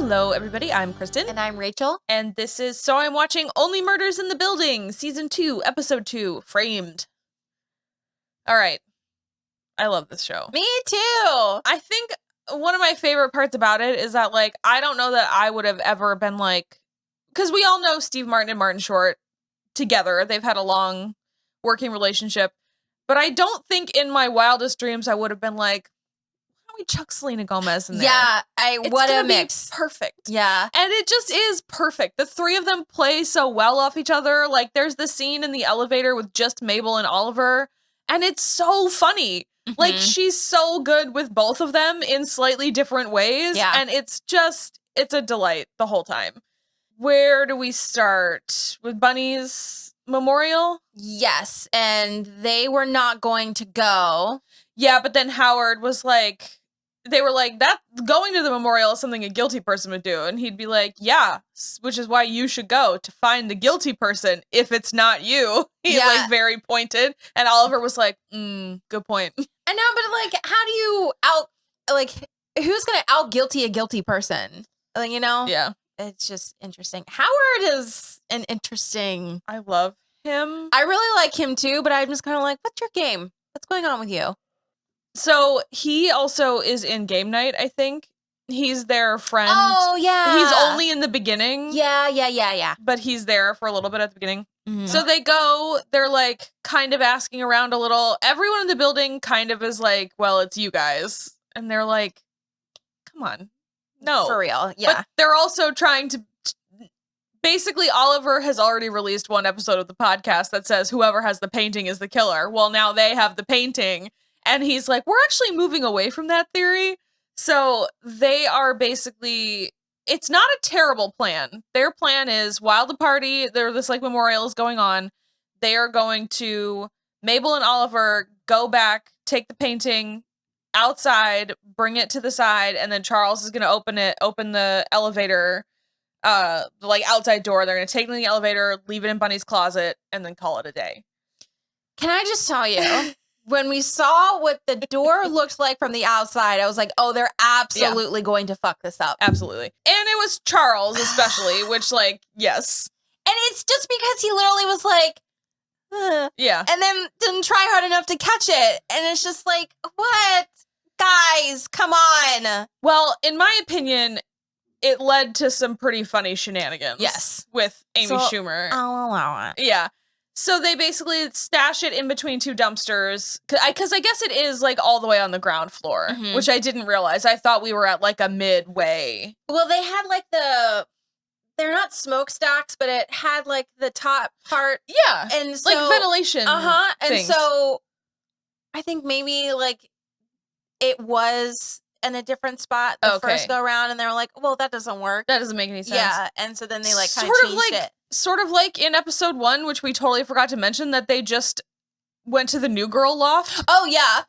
Hello, everybody. I'm Kristen. And I'm Rachel. And this is So I'm Watching Only Murders in the Building, Season 2, Episode 2, Framed. All right. I love this show. Me too. I think one of my favorite parts about it is that, like, I don't know that I would have ever been like, because we all know Steve Martin and Martin Short together. They've had a long working relationship. But I don't think in my wildest dreams I would have been like, why don't we chuck Selena Gomez in there? Yeah, what a It's mix. perfect. Yeah. And it just is perfect. The three of them play so well off each other. Like, there's the scene in the elevator with just Mabel and Oliver, and it's so funny. Mm-hmm. Like, she's so good with both of them in slightly different ways. Yeah. And it's a delight the whole time. Where do we start? With Bunny's memorial? Yes, and they were not going to go. Yeah, but then Howard was like, they were like, that going to the memorial is something a guilty person would do. And he'd be like, yeah, which is why you should go, to find the guilty person if it's not you. He like very pointed. And Oliver was like, good point. I know, but like, how do you who's going to out guilty a guilty person? Like, you know? Yeah. It's just interesting. Howard is an interesting. I love him. I really like him too, but I'm just kind of like, what's your game? What's going on with you? So he also is in Game Night, I think. He's their friend. Oh, yeah. He's only in the beginning. Yeah. But he's there for a little bit at the beginning. Mm-hmm. So they go, they're like kind of asking around a little. Everyone in the building kind of is like, well, it's you guys. And they're like, come on. No. For real, yeah. But they're also trying to... Basically, Oliver has already released one episode of the podcast that says whoever has the painting is the killer. Well, now they have the painting. And he's like, we're actually moving away from that theory. So they are basically... It's not a terrible plan. Their plan is, while the party, this like memorial is going on, they are going to... Mabel and Oliver go back, take the painting outside, bring it to the side, and then Charles is going to open the elevator, the like outside door. They're going to take it in the elevator, leave it in Bunny's closet, and then call it a day. Can I just tell you, when we saw what the door looked like from the outside, I was like, oh, they're absolutely going to fuck this up. Absolutely. And it was Charles especially, which like, yes. And it's just because he literally was like, yeah. And then didn't try hard enough to catch it. And it's just like, what? Guys, come on. Well, in my opinion, it led to some pretty funny shenanigans. Yes. With Amy Schumer. I'll allow it. Yeah. So they basically stash it in between two dumpsters. Because I guess it is like all the way on the ground floor, which I didn't realize. I thought we were at like a midway. Well, they had like they're not smokestacks, but it had like the top part. Yeah. And so, like ventilation. And things. so I think maybe like it was in a different spot the first go around, and they were like, well, that doesn't work. That doesn't make any sense. Yeah. And so then they like kind of changed it. Sort of like in episode 1, which we totally forgot to mention, that they just went to the New Girl loft. Oh, yeah.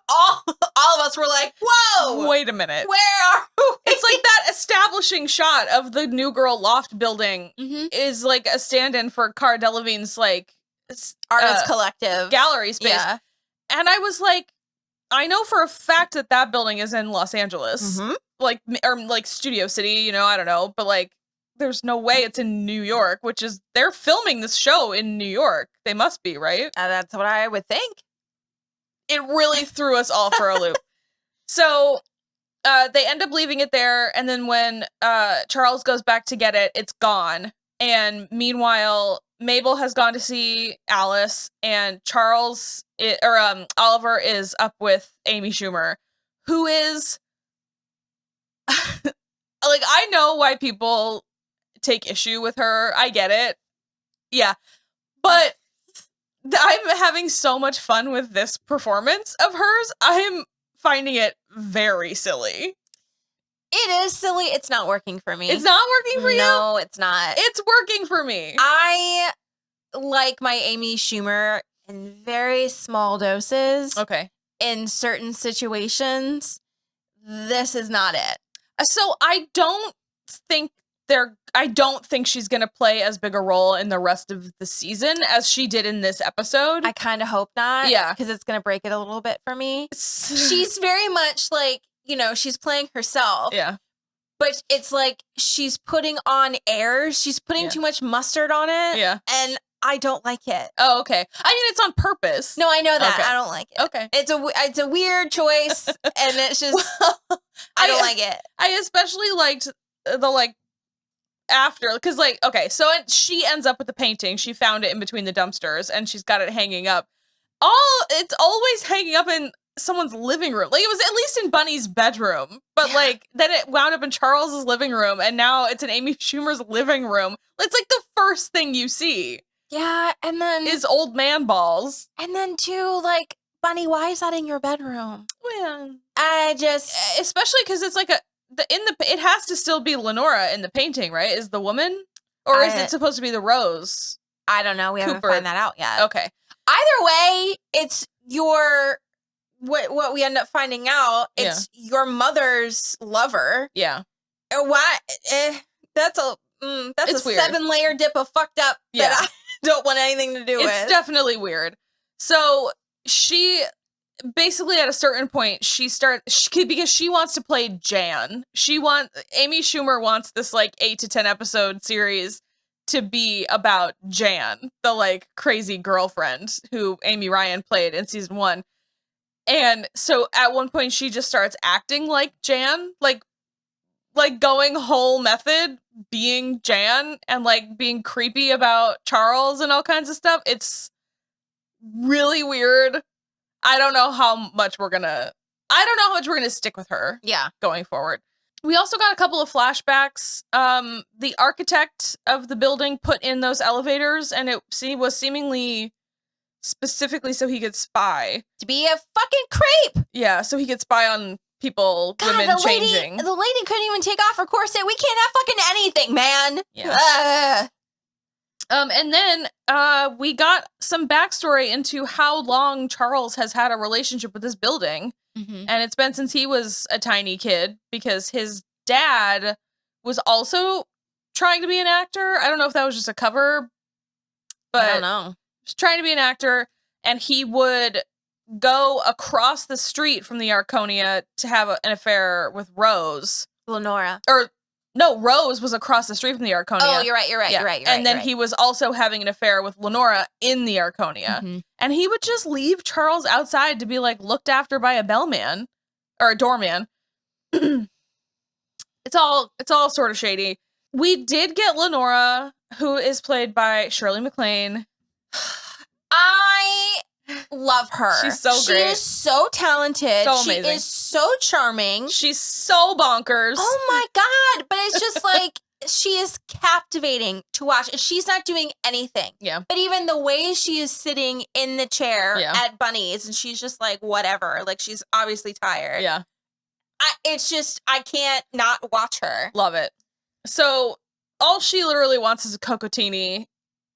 all of us were like, whoa. Wait a minute. Where are we? It's like that establishing shot of the New Girl loft building is like a stand-in for Cara Delevingne's like artist collective gallery space. Yeah. And I was like, I know for a fact that building is in Los Angeles. Like, or like Studio City, you know, I don't know. But like, there's no way it's in New York, which is, they're filming this show in New York. They must be, right? That's what I would think. It really threw us all for a loop. So they end up leaving it there. And then when Charles goes back to get it, it's gone. And meanwhile, Mabel has gone to see Alice, and Oliver is up with Amy Schumer, who is like, I know why people take issue with her. I get it. Yeah. But I'm having so much fun with this performance of hers. I'm finding it very silly. It is silly. It's not working for me. It's not working for you? No, it's not. It's working for me. I like my Amy Schumer in very small doses. Okay. In certain situations. This is not it. So I don't think she's going to play as big a role in the rest of the season as she did in this episode. I kind of hope not. Yeah. Because it's going to break it a little bit for me. She's very much like, you know, she's playing herself. Yeah. but it's like she's putting on airs. She's putting too much mustard on it. Yeah. And I don't like it. Oh, okay. I mean, it's on purpose. No, I know that. Okay. I don't like it. Okay. It's a weird choice, and it's just I don't like it. I especially liked the like after, because like, okay, so she ends up with the painting. She found it in between the dumpsters, and she's got it hanging up. It's always hanging up in someone's living room. Like, it was at least in Bunny's bedroom, but like then it wound up in Charles's living room, and now it's in Amy Schumer's living room. It's like the first thing you see. Yeah, and then is old man balls. And then too, like, Bunny, why is that in your bedroom? Well, I just, especially because it's like it has to still be Lenora in the painting, right? Is the woman, or is it supposed to be the Rose? I don't know. We haven't found that out yet. Okay. Either way, it's what we end up finding out. It's your mother's lover. Yeah. Why? That's a weird. 7-layer dip of fucked up that I don't want anything to do with. It's definitely weird. So she basically at a certain point because she wants to play Jan. Amy Schumer wants this like 8 to 10 episode series to be about Jan, the like crazy girlfriend who Amy Ryan played in season 1. And so at one point she just starts acting like Jan, like going whole method, being Jan and like being creepy about Charles and all kinds of stuff. It's really weird. I don't know how much we're gonna stick with her. Yeah. Going forward. We also got a couple of flashbacks. The architect of the building put in those elevators, and it was seemingly specifically so he could spy. To be a fucking creep. Yeah, so he could spy on people, God, women changing. The lady couldn't even take off her corset. We can't have fucking anything, man. Yeah. And then we got some backstory into how long Charles has had a relationship with this building. Mm-hmm. And it's been since he was a tiny kid, because his dad was also trying to be an actor. I don't know if that was just a cover, but I don't know. He was trying to be an actor, and he would go across the street from the Arconia to have an affair with Rose. Lenora. Or no, Rose was across the street from the Arconia. Oh, you're right. Yeah. And then he was also having an affair with Lenora in the Arconia. Mm-hmm. And he would just leave Charles outside to be like looked after by a bellman or a doorman. It's all sort of shady. We did get Lenora, who is played by Shirley MacLaine. I love her. She's so great. She is so talented. So amazing. She is so charming. She's so bonkers. Oh my God. But it's just like, she is captivating to watch. And she's not doing anything. Yeah. But even the way she is sitting in the chair at Bunny's, and she's just like, whatever. Like, she's obviously tired. Yeah. It's just, I can't not watch her. Love it. So all she literally wants is a cocotini,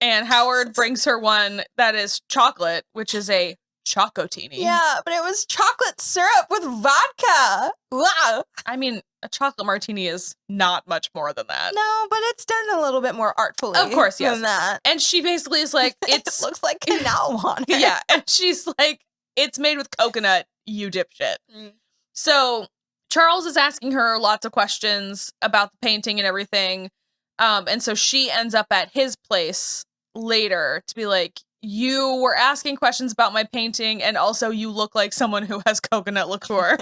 and Howard brings her one that is chocolate, which is a chocotini. Yeah, but it was chocolate syrup with vodka. Wow. I mean, a chocolate martini is not much more than that. No, but it's done a little bit more artfully. Of course, yes. Than that. And she basically is like, it looks like canal water. Yeah, and she's like, it's made with coconut, you dipshit. Mm. So Charles is asking her lots of questions about the painting and everything. And so she ends up at his place later to be like, you were asking questions about my painting, and also you look like someone who has coconut liqueur.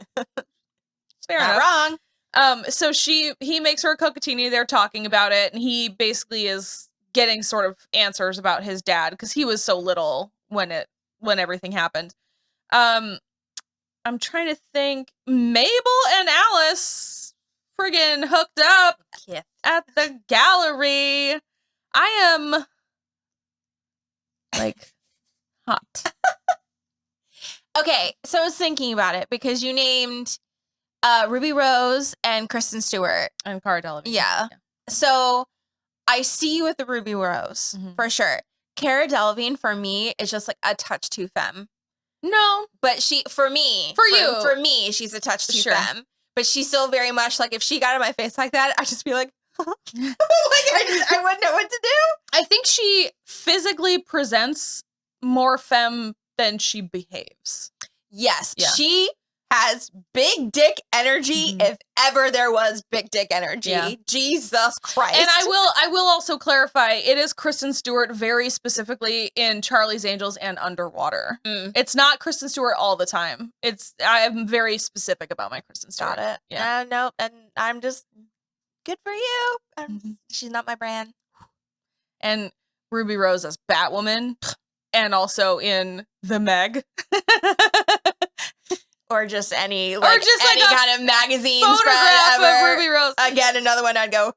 Fair enough. Wrong. So he makes her a cocotini. They're talking about it, and he basically is getting sort of answers about his dad because he was so little when everything happened. I'm trying to think. Mabel and Alice friggin' hooked up at the gallery. I am like hot. Okay, so I was thinking about it because you named Ruby Rose and Kristen Stewart. And Cara Delevingne. Yeah. So I see you with the Ruby Rose for sure. Cara Delevingne for me is just like a touch too femme. No, but for me, she's a touch too sure. femme. But she's still very much like, if she got in my face like that, I'd just be like, I wouldn't know what to do. I think she physically presents more femme than she behaves. Yes, yeah. She has big dick energy if ever there was big dick energy. Yeah. Jesus Christ. And I will also clarify, it is Kristen Stewart very specifically in Charlie's Angels and Underwater. It's not Kristen Stewart all the time. I am very specific about my Kristen Stewart. Got it. Yeah. No, and I'm just good for you. She's not my brand. And Ruby Rose as Batwoman, and also in The Meg. Or just any Or just any like kind of magazine photograph spread ever. of Ruby Rose. Again, another one I'd go,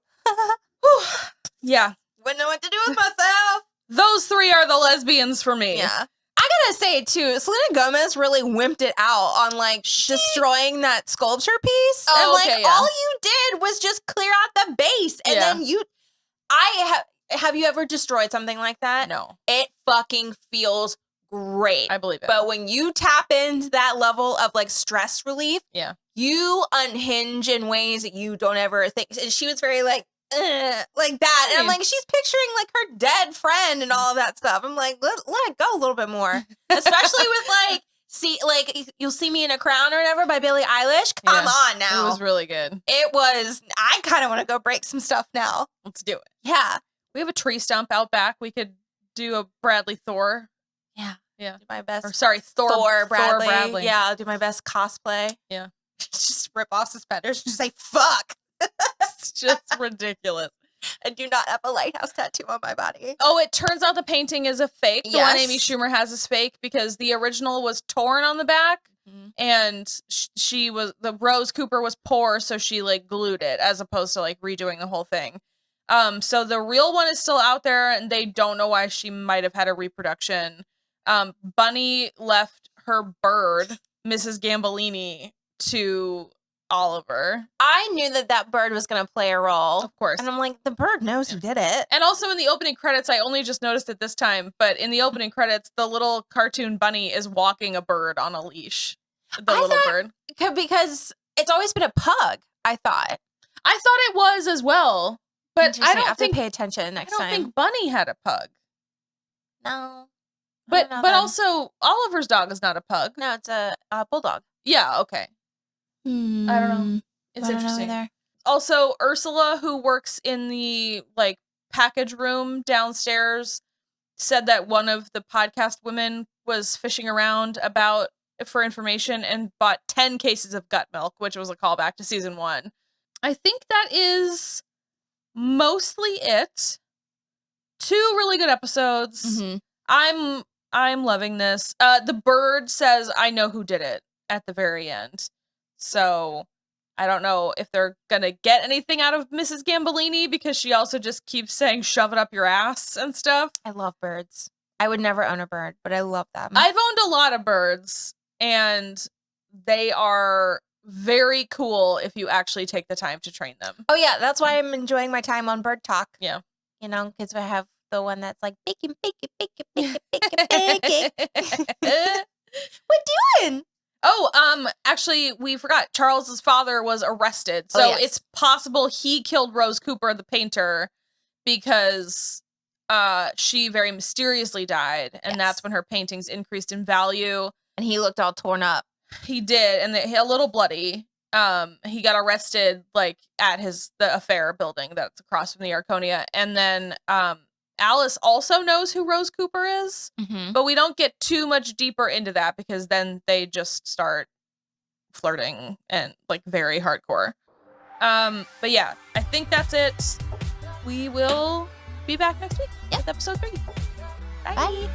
yeah. wouldn't know what to do with myself. Those three are the lesbians for me. Yeah. I gotta say, too, Selena Gomez really wimped it out on, destroying that sculpture piece. Oh, and, okay, yeah. all you did was just clear out the base. And then have you ever destroyed something like that? No. It fucking feels great. I believe it. But when you tap into that level of, stress relief, you unhinge in ways that you don't ever think. And she was very, like that. And I'm like, she's picturing, her dead friend and all of that stuff. I'm like, let it go a little bit more. Especially with, You'll See Me in a Crown or whatever by Billie Eilish. Come on now. It was really good. I kind of want to go break some stuff now. Let's do it. Yeah. We have a tree stump out back. We could do a Bradley Thor. Yeah. Yeah. Do my best. Or sorry, Thor Bradley. Bradley. Yeah, I'll do my best cosplay. Yeah. Just rip off suspenders. Just say, fuck. It's just ridiculous. I do not have a lighthouse tattoo on my body. Oh, it turns out the painting is a fake. The one Yes. Amy Schumer has is fake because the original was torn on the back, and the Rose Cooper was poor, so she glued it as opposed to redoing the whole thing. So the real one is still out there, and they don't know why she might have had a reproduction. Bunny left her bird, Mrs. Gambolini, to Oliver. I knew that bird was going to play a role. Of course. And I'm like, the bird knows who did it. And also in the opening credits, I only just noticed it this time, but in the opening credits, the little cartoon bunny is walking a bird on a leash. The little bird. Because it's always been a pug, I thought. I thought it was as well, but I don't think pay attention next time. I don't think Bunny had a pug. No. But also Oliver's dog is not a pug. No, it's a bulldog. Yeah, okay. I don't know. It's interesting. Also, Ursula, who works in the package room downstairs, said that one of the podcast women was fishing around for information and bought 10 cases of gut milk, which was a callback to season 1. I think that is mostly it. 2 really good episodes. I'm loving this. The bird says, "I know who did it" at the very end. So I don't know if they're going to get anything out of Mrs. Gambolini because she also just keeps saying, "Shove it up your ass" and stuff. I love birds. I would never own a bird, but I love them. I've owned a lot of birds, and they are very cool if you actually take the time to train them. Oh, yeah. That's why I'm enjoying my time on Bird Talk. Yeah. Because I have the one that's like, bacon, bacon, bacon, bacon, bacon, bacon. What doing? Oh, actually, we forgot. Charles's father was arrested. So it's possible he killed Rose Cooper, the painter, because she very mysteriously died. And that's when her paintings increased in value. And he looked all torn up. He did. And a little bloody. He got arrested at the affair building that's across from the Arconia. And then Alice also knows who Rose Cooper is, but we don't get too much deeper into that because then they just start flirting and very hardcore. But yeah, I think that's it. We will be back next week with episode 3. Bye.